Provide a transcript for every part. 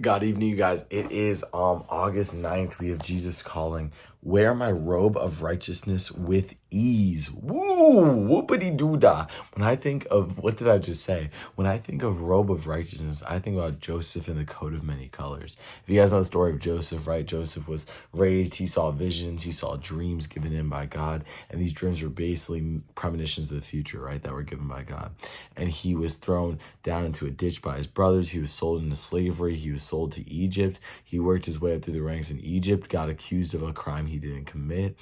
God evening, you guys. It is August 9th. We have Jesus calling. Wear my robe of righteousness with ease. Woo! Whoopity doo dah. When I think of, what did I just say? When I think of robe of righteousness, I think about Joseph in the coat of many colors. If you guys know the story of Joseph, right? Joseph was raised, he saw visions, he saw dreams given him by God. And these dreams were basically premonitions of the future, right? That were given by God. And he was thrown down into a ditch by his brothers. He was sold into slavery. He was sold to Egypt. He worked his way up through the ranks in Egypt, got accused of a crime he didn't commit.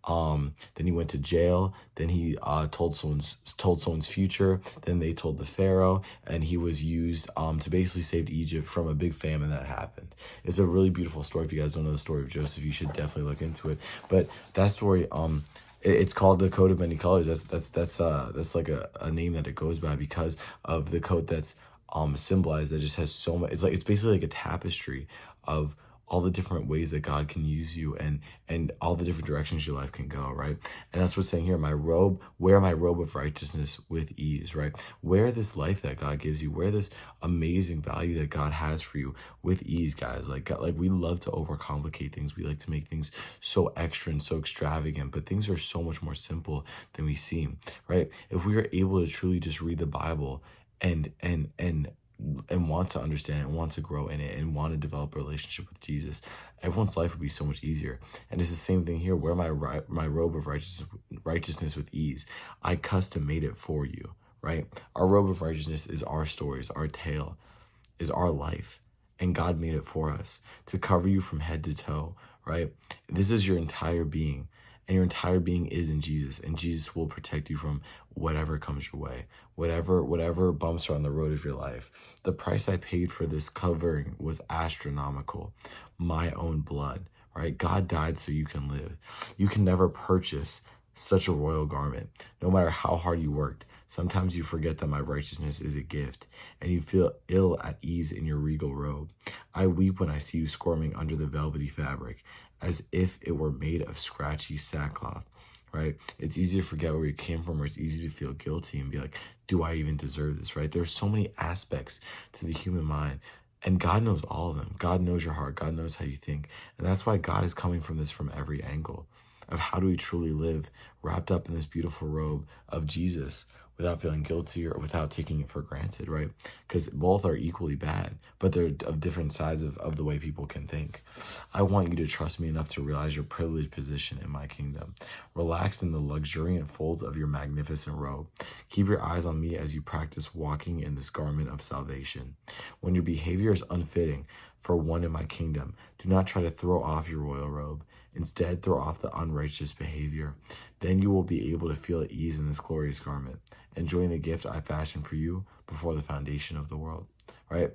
Then he went to jail. Then he told someone's future. Then they told the Pharaoh, and he was used to basically save Egypt from a big famine that happened. It's a really beautiful story. If you guys don't know the story of Joseph, you should definitely look into it. But that story, it's called the coat of many colors. That's like a name that it goes by because of the coat that's symbolized, that just has so much. It's basically like a tapestry of all the different ways that God can use you and all the different directions your life can go, right? And that's what's saying here, wear my robe of righteousness with ease, right? Wear this life that God gives you, wear this amazing value that God has for you with ease, guys. Like we love to overcomplicate things. We like to make things so extra and so extravagant, but things are so much more simple than we seem, right? If we are able to truly just read the Bible and want to understand it, and want to grow in it, and want to develop a relationship with Jesus, everyone's life would be so much easier. And it's the same thing here. Wear my robe of righteousness with ease. I custom made it for you, right? Our robe of righteousness is our stories, our tale, is our life. And God made it for us to cover you from head to toe, right? This is your entire being. And your entire being is in Jesus, and Jesus will protect you from whatever comes your way, whatever bumps are on the road of your life. The price I paid for this covering was astronomical. My own blood, right? God died so you can live. You can never purchase such a royal garment, no matter how hard you worked. Sometimes you forget that my righteousness is a gift, and you feel ill at ease in your regal robe. I weep when I see you squirming under the velvety fabric, as if it were made of scratchy sackcloth, right? It's easy to forget where you came from, or it's easy to feel guilty and be like, do I even deserve this, right? There's so many aspects to the human mind, and God knows all of them. God knows your heart. God knows how you think. And that's why God is coming from this from every angle of how do we truly live wrapped up in this beautiful robe of Jesus without feeling guilty or without taking it for granted, right? Because both are equally bad, but they're of different sides of the way people can think. I want you to trust me enough to realize your privileged position in my kingdom. Relax in the luxuriant folds of your magnificent robe. Keep your eyes on me as you practice walking in this garment of salvation. When your behavior is unfitting for one in my kingdom, do not try to throw off your royal robe. Instead, throw off the unrighteous behavior. Then you will be able to feel at ease in this glorious garment, enjoying the gift I fashioned for you before the foundation of the world, right?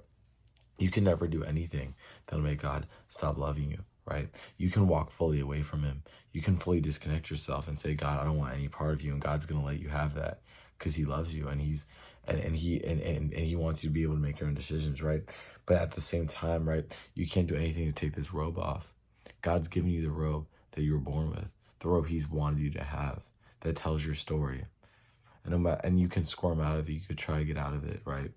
You can never do anything that'll make God stop loving you, right? You can walk fully away from him. You can fully disconnect yourself and say, God, I don't want any part of you. And God's going to let you have that because he loves you, and he wants you to be able to make your own decisions, right? But at the same time, right, you can't do anything to take this robe off. God's given you the robe that you were born with, the robe he's wanted you to have that tells your story. And you can squirm out of it. You could try to get out of it, right?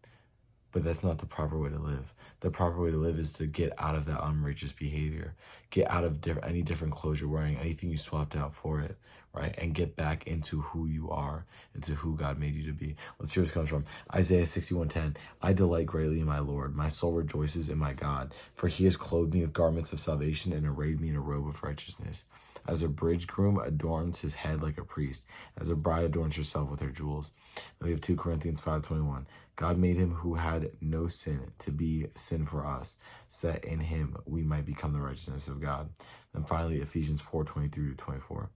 But that's not the proper way to live. The proper way to live is to get out of that unrighteous behavior. Get out of any different clothes you're wearing, anything you swapped out for it, right? And get back into who you are, into who God made you to be. Let's see where this comes from. Isaiah 61:10. I delight greatly in my Lord. My soul rejoices in my God, for he has clothed me with garments of salvation and arrayed me in a robe of righteousness. As a bridegroom adorns his head like a priest, as a bride adorns herself with her jewels. Then we have 2 Corinthians 5:21. God made him who had no sin to be sin for us, so that in him we might become the righteousness of God. And finally, Ephesians 4:23-24.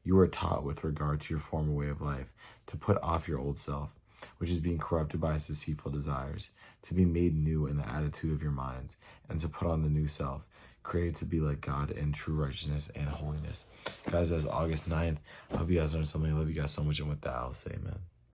You were taught with regard to your former way of life to put off your old self, which is being corrupted by its deceitful desires, to be made new in the attitude of your minds, and to put on the new self, created to be like God in true righteousness and holiness. Guys, that's August 9th. I hope you guys learned something. I love you guys so much, and with that, I'll say amen.